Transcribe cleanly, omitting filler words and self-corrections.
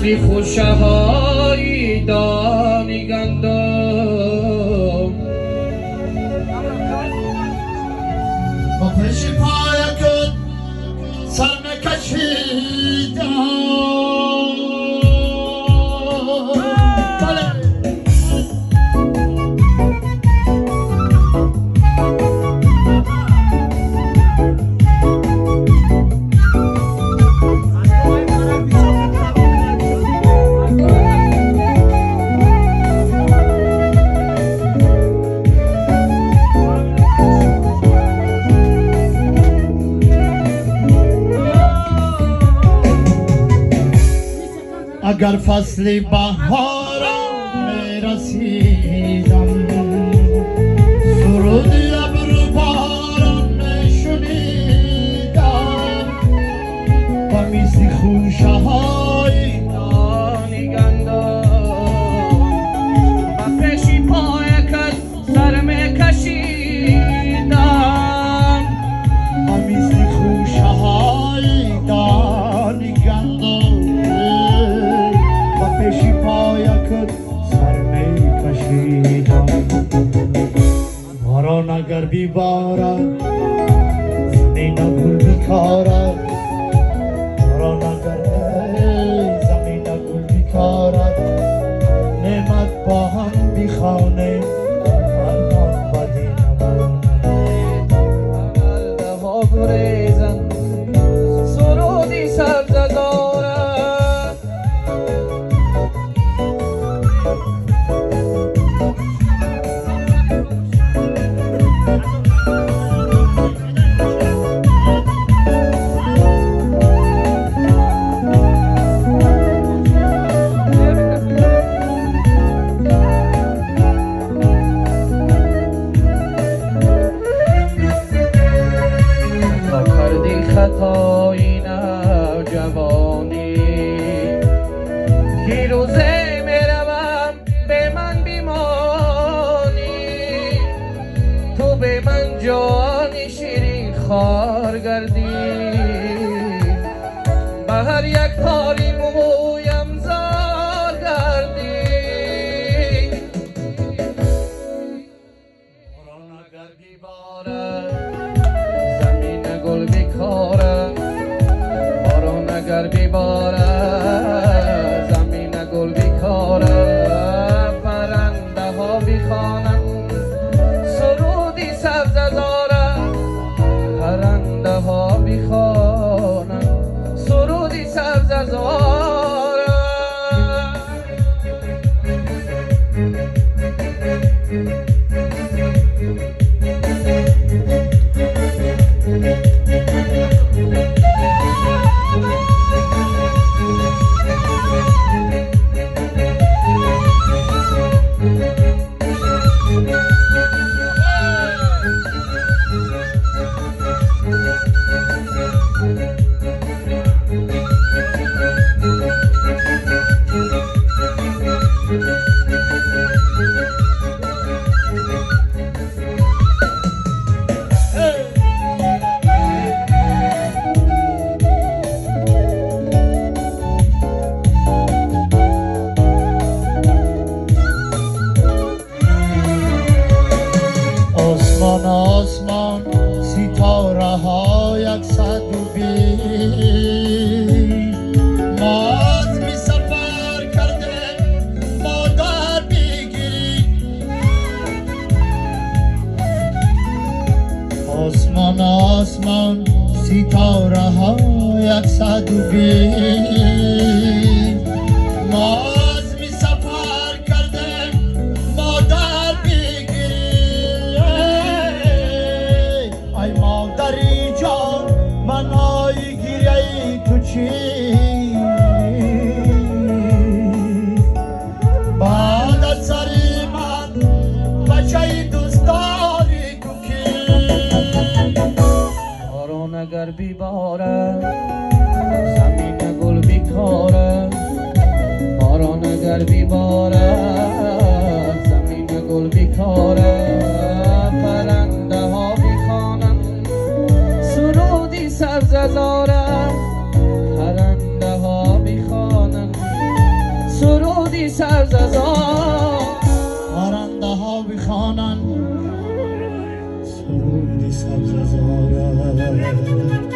مثل خوشه های دانی گندم با پیش پایکت سر نکشیدم اگر فصل بهارم میرسیدم سرود ابر باران میشنیدم و مثل خوشه های دانی گندم و پیش پایکت سر میکشیدم و مثل خوشه های دانی گندم پیشی پایکت سر می کشیدم باران اگر بیبارد زمین گل بیکارد باران اگر زمین گل بیکارد نعمت با هم بیخانه فرمان بدی نمانه قلبه ها گریزن سرودی سبز دارد خطای نوجوانی پیروزه میروم به من بیمانی تو به من جانی شیرین خار گردی به هر یک تاری مویم زار گردی باران اگر بیبارد زمین گل بیکاره باران اگر بیباره زمین گل بیکاره پرنده ها بیخوانند سرودی سبز زاره پرنده ها بیخوانند سرودی سبز زاره آسمان ستاره ها یکصد و بیست ما از می سفر کرده ما در بگیری آسمان ستاره ها یکصد و بیست ما از می سفر کرده ما در بگیری ای مادری جان من های گیری تو چی بعد از سری من بچه دوست داری تو کی باران اگر بیباره زمین گل بیکاره باران اگر بیباره زمین گل بیکاره پرنده ها بیخوانند سرودی سبز زاره پرنده ها بیخوانند سرودی سبز از آن خواننده ها بخوانند سرودی سبز از آن